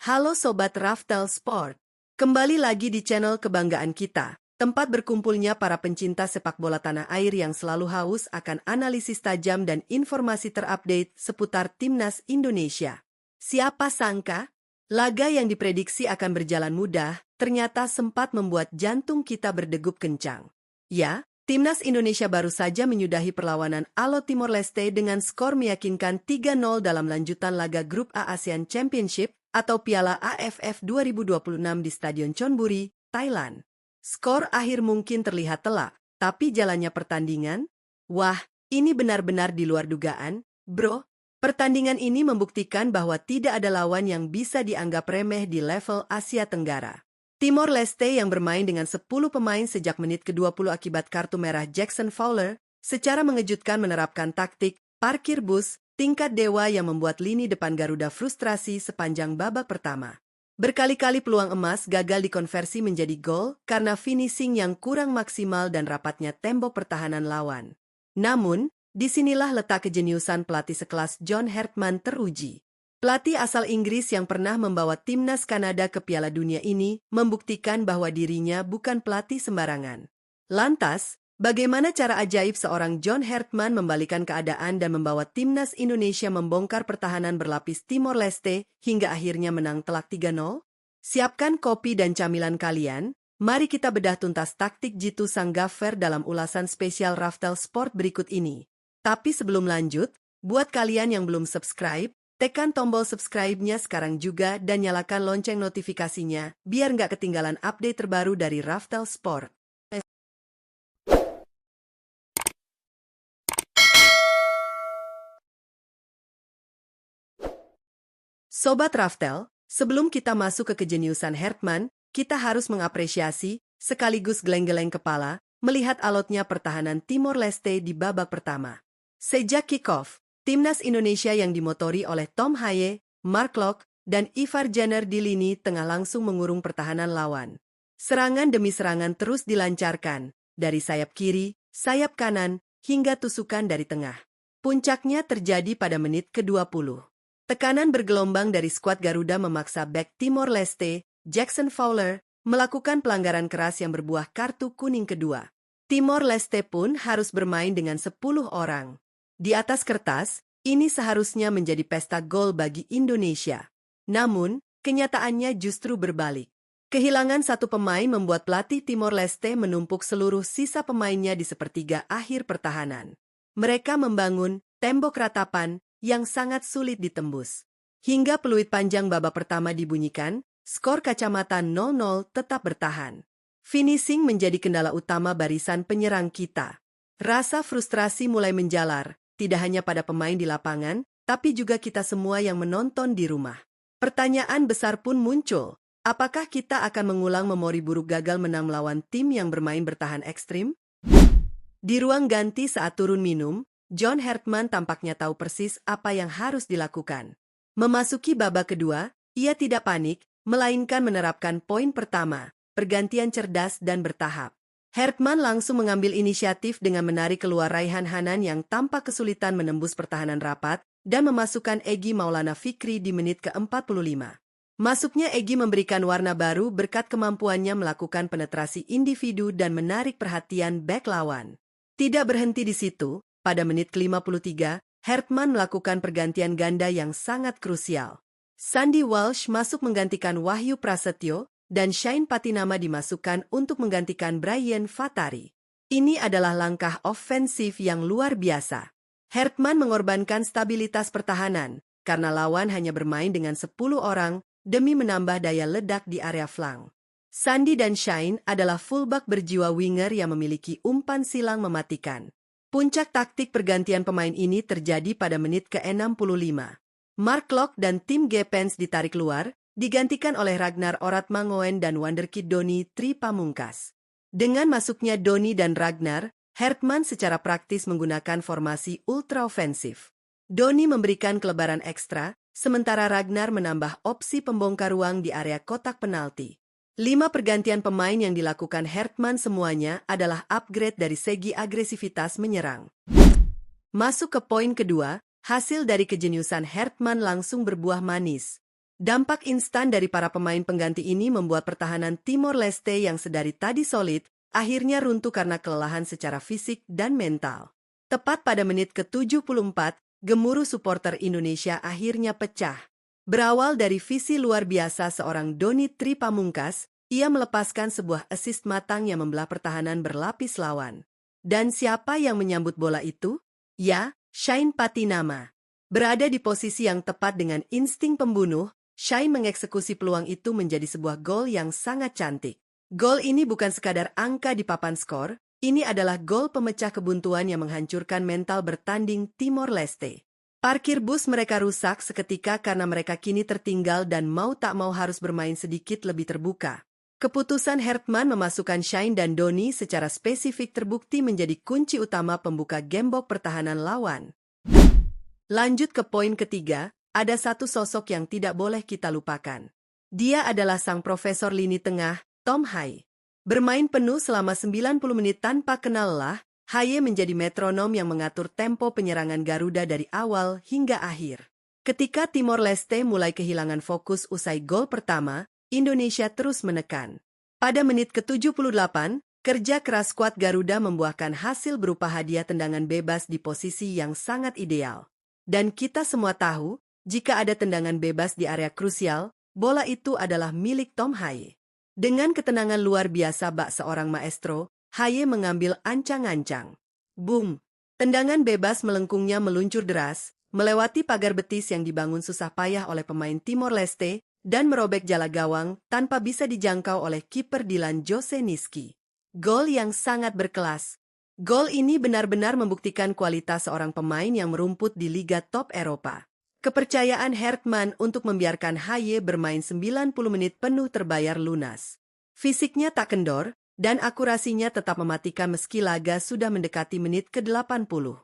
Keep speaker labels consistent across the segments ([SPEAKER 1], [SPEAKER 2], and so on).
[SPEAKER 1] Halo Sobat Raftel Sport, kembali lagi di channel kebanggaan kita, tempat berkumpulnya para pencinta sepak bola tanah air yang selalu haus akan analisis tajam dan informasi terupdate seputar Timnas Indonesia. Siapa sangka, laga yang diprediksi akan berjalan mudah, ternyata sempat membuat jantung kita berdegup kencang. Ya, Timnas Indonesia baru saja menyudahi perlawanan Alo Timor Leste dengan skor meyakinkan 3-0 dalam lanjutan laga Grup A ASEAN Championship atau Piala AFF 2026 di Stadion Chonburi, Thailand. Skor akhir mungkin terlihat telak, tapi jalannya pertandingan? Wah, ini benar-benar di luar dugaan, bro. Pertandingan ini membuktikan bahwa tidak ada lawan yang bisa dianggap remeh di level Asia Tenggara. Timor Leste yang bermain dengan 10 pemain sejak menit ke-20 akibat kartu merah Jackson Fowler, secara mengejutkan menerapkan taktik parkir bus tingkat dewa yang membuat lini depan Garuda frustrasi sepanjang babak pertama. Berkali-kali peluang emas gagal dikonversi menjadi gol karena finishing yang kurang maksimal dan rapatnya tembok pertahanan lawan. Namun, disinilah letak kejeniusan pelatih sekelas John Hartman teruji. Pelatih asal Inggris yang pernah membawa timnas Kanada ke Piala Dunia ini membuktikan bahwa dirinya bukan pelatih sembarangan. Lantas, bagaimana cara ajaib seorang John Hartman membalikan keadaan dan membawa timnas Indonesia membongkar pertahanan berlapis Timor Leste hingga akhirnya menang telak 3-0? Siapkan kopi dan camilan kalian, mari kita bedah tuntas taktik Jitu Sang Gaffer dalam ulasan spesial Raftel Sport berikut ini. Tapi sebelum lanjut, buat kalian yang belum subscribe, tekan tombol subscribe-nya sekarang juga dan nyalakan lonceng notifikasinya biar nggak ketinggalan update terbaru dari Raftel Sport. Sobat Raftel, sebelum kita masuk ke kejeniusan Hartman, kita harus mengapresiasi, sekaligus geleng-geleng kepala, melihat alotnya pertahanan Timor Leste di babak pertama. Sejak kick-off, Timnas Indonesia yang dimotori oleh Tom Haye, Mark Locke, dan Ivar Jenner di lini tengah langsung mengurung pertahanan lawan. Serangan demi serangan terus dilancarkan, dari sayap kiri, sayap kanan, hingga tusukan dari tengah. Puncaknya terjadi pada menit ke-20. Tekanan bergelombang dari skuad Garuda memaksa bek Timor Leste, Jackson Fowler, melakukan pelanggaran keras yang berbuah kartu kuning kedua. Timor Leste pun harus bermain dengan 10 orang. Di atas kertas, ini seharusnya menjadi pesta gol bagi Indonesia. Namun, kenyataannya justru berbalik. Kehilangan satu pemain membuat pelatih Timor Leste menumpuk seluruh sisa pemainnya di sepertiga akhir pertahanan. Mereka membangun tembok ratapan yang sangat sulit ditembus. Hingga peluit panjang babak pertama dibunyikan, skor kacamata 0-0 tetap bertahan. Finishing menjadi kendala utama barisan penyerang kita. Rasa frustrasi mulai menjalar, tidak hanya pada pemain di lapangan, tapi juga kita semua yang menonton di rumah. Pertanyaan besar pun muncul, apakah kita akan mengulang memori buruk gagal menang melawan tim yang bermain bertahan ekstrim? Di ruang ganti saat turun minum, John Hartman tampaknya tahu persis apa yang harus dilakukan. Memasuki babak kedua, ia tidak panik, melainkan menerapkan poin pertama, pergantian cerdas dan bertahap. Hartman langsung mengambil inisiatif dengan menarik keluar Raihan Hanan yang tampak kesulitan menembus pertahanan rapat dan memasukkan Egy Maulana Fikri di menit ke-45. Masuknya Egy memberikan warna baru berkat kemampuannya melakukan penetrasi individu dan menarik perhatian bek lawan. Tidak berhenti di situ. Pada menit ke-53, Hartman melakukan pergantian ganda yang sangat krusial. Sandy Walsh masuk menggantikan Wahyu Prasetyo, dan Shane Patinama dimasukkan untuk menggantikan Brian Fatari. Ini adalah langkah ofensif yang luar biasa. Hartman mengorbankan stabilitas pertahanan, karena lawan hanya bermain dengan 10 orang demi menambah daya ledak di area flank. Sandy dan Shane adalah fullback berjiwa winger yang memiliki umpan silang mematikan. Puncak taktik pergantian pemain ini terjadi pada menit ke-65. Mark Locke dan tim Gepens ditarik keluar, digantikan oleh Ragnar Oratmangoen dan wonderkid Doni Tri Pamungkas. Dengan masuknya Doni dan Ragnar, Hartman secara praktis menggunakan formasi ultra-ofensif. Doni memberikan kelebaran ekstra, sementara Ragnar menambah opsi pembongkar ruang di area kotak penalti. 5 pergantian pemain yang dilakukan Hartman semuanya adalah upgrade dari segi agresivitas menyerang. Masuk ke poin kedua, hasil dari kejeniusan Hartman langsung berbuah manis. Dampak instan dari para pemain pengganti ini membuat pertahanan Timor Leste yang sedari tadi solid, akhirnya runtuh karena kelelahan secara fisik dan mental. Tepat pada menit ke-74, gemuruh supporter Indonesia akhirnya pecah. Berawal dari visi luar biasa seorang Doni Tri Pamungkas, ia melepaskan sebuah assist matang yang membelah pertahanan berlapis lawan. Dan siapa yang menyambut bola itu? Ya, Shine Patinama. Berada di posisi yang tepat dengan insting pembunuh, Shine mengeksekusi peluang itu menjadi sebuah gol yang sangat cantik. Gol ini bukan sekadar angka di papan skor, ini adalah gol pemecah kebuntuan yang menghancurkan mental bertanding Timor Leste. Parkir bus mereka rusak seketika karena mereka kini tertinggal dan mau tak mau harus bermain sedikit lebih terbuka. Keputusan Hertman memasukkan Shine dan Doni secara spesifik terbukti menjadi kunci utama pembuka gembok pertahanan lawan. Lanjut ke poin ketiga, ada satu sosok yang tidak boleh kita lupakan. Dia adalah sang profesor lini tengah, Tom Haye. Bermain penuh selama 90 menit tanpa kenal lelah, Haye menjadi metronom yang mengatur tempo penyerangan Garuda dari awal hingga akhir. Ketika Timor Leste mulai kehilangan fokus usai gol pertama, Indonesia terus menekan. Pada menit ke-78, kerja keras skuad Garuda membuahkan hasil berupa hadiah tendangan bebas di posisi yang sangat ideal. Dan kita semua tahu, jika ada tendangan bebas di area krusial, bola itu adalah milik Tom Haye. Dengan ketenangan luar biasa bak seorang maestro, Haye mengambil ancang-ancang. Boom! Tendangan bebas melengkungnya meluncur deras, melewati pagar betis yang dibangun susah payah oleh pemain Timor Leste, dan merobek jala gawang tanpa bisa dijangkau oleh kiper Dilan Jose Niski. Gol yang sangat berkelas. Gol ini benar-benar membuktikan kualitas seorang pemain yang merumput di Liga Top Eropa. Kepercayaan Hertman untuk membiarkan Haye bermain 90 menit penuh terbayar lunas. Fisiknya tak kendor, dan akurasinya tetap mematikan meski laga sudah mendekati menit ke-80.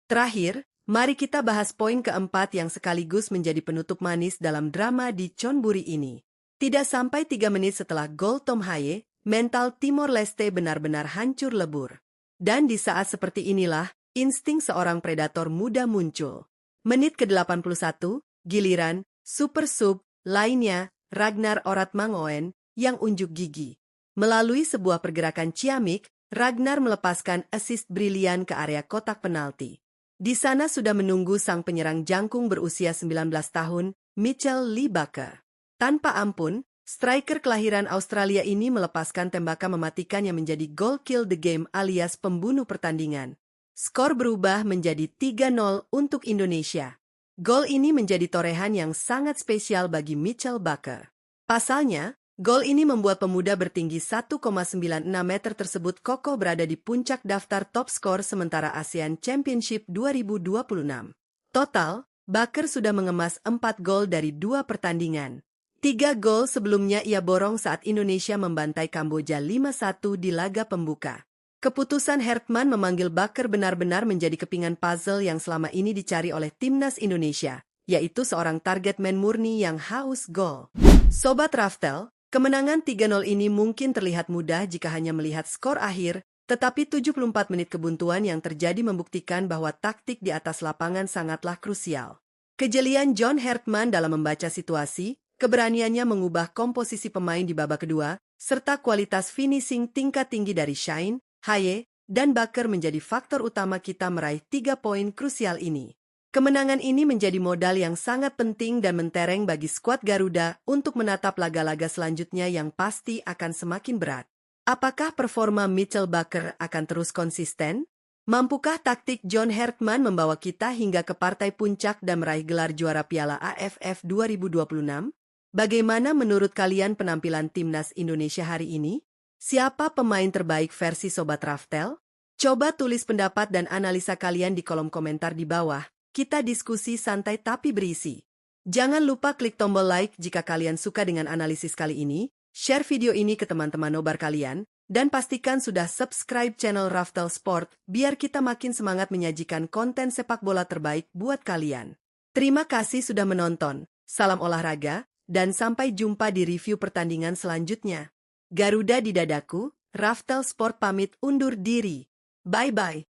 [SPEAKER 1] Terakhir, mari kita bahas poin keempat yang sekaligus menjadi penutup manis dalam drama di Chonburi ini. Tidak sampai 3 menit setelah gol Tom Haye, mental Timor Leste benar-benar hancur lebur. Dan di saat seperti inilah, insting seorang predator muda muncul. Menit ke-81, giliran, super sub, lainnya, Ragnar Oratmangoen, yang unjuk gigi. Melalui sebuah pergerakan ciamik, Ragnar melepaskan assist brilian ke area kotak penalti. Di sana sudah menunggu sang penyerang jangkung berusia 19 tahun, Mitchell Lee Baker. Tanpa ampun, striker kelahiran Australia ini melepaskan tembakan mematikan yang menjadi goal kill the game alias pembunuh pertandingan. Skor berubah menjadi 3-0 untuk Indonesia. Gol ini menjadi torehan yang sangat spesial bagi Mitchell Baker. Pasalnya, gol ini membuat pemuda bertinggi 1,96 meter tersebut kokoh berada di puncak daftar top skor sementara ASEAN Championship 2026. Total, Baker sudah mengemas 4 gol dari 2 pertandingan. 3 gol sebelumnya ia borong saat Indonesia membantai Kamboja 5-1 di laga pembuka. Keputusan Hertman memanggil Baker benar-benar menjadi kepingan puzzle yang selama ini dicari oleh timnas Indonesia, yaitu seorang target man murni yang haus gol. Sobat Raftel, kemenangan 3-0 ini mungkin terlihat mudah jika hanya melihat skor akhir, tetapi 74 menit kebuntuan yang terjadi membuktikan bahwa taktik di atas lapangan sangatlah krusial. Kejelian John Hertman dalam membaca situasi, keberaniannya mengubah komposisi pemain di babak kedua, serta kualitas finishing tingkat tinggi dari Shine, Haye, dan Baker menjadi faktor utama kita meraih 3 poin krusial ini. Kemenangan ini menjadi modal yang sangat penting dan mentereng bagi skuad Garuda untuk menatap laga-laga selanjutnya yang pasti akan semakin berat. Apakah performa Mitchell Baker akan terus konsisten? Mampukah taktik John Hertman membawa kita hingga ke partai puncak dan meraih gelar juara Piala AFF 2026? Bagaimana menurut kalian penampilan timnas Indonesia hari ini? Siapa pemain terbaik versi Sobat Raftel? Coba tulis pendapat dan analisa kalian di kolom komentar di bawah. Kita diskusi santai tapi berisi. Jangan lupa klik tombol like jika kalian suka dengan analisis kali ini, share video ini ke teman-teman nobar kalian, dan pastikan sudah subscribe channel Raftel Sport biar kita makin semangat menyajikan konten sepak bola terbaik buat kalian. Terima kasih sudah menonton, salam olahraga, dan sampai jumpa di review pertandingan selanjutnya. Garuda di dadaku, Raftel Sport pamit undur diri. Bye-bye.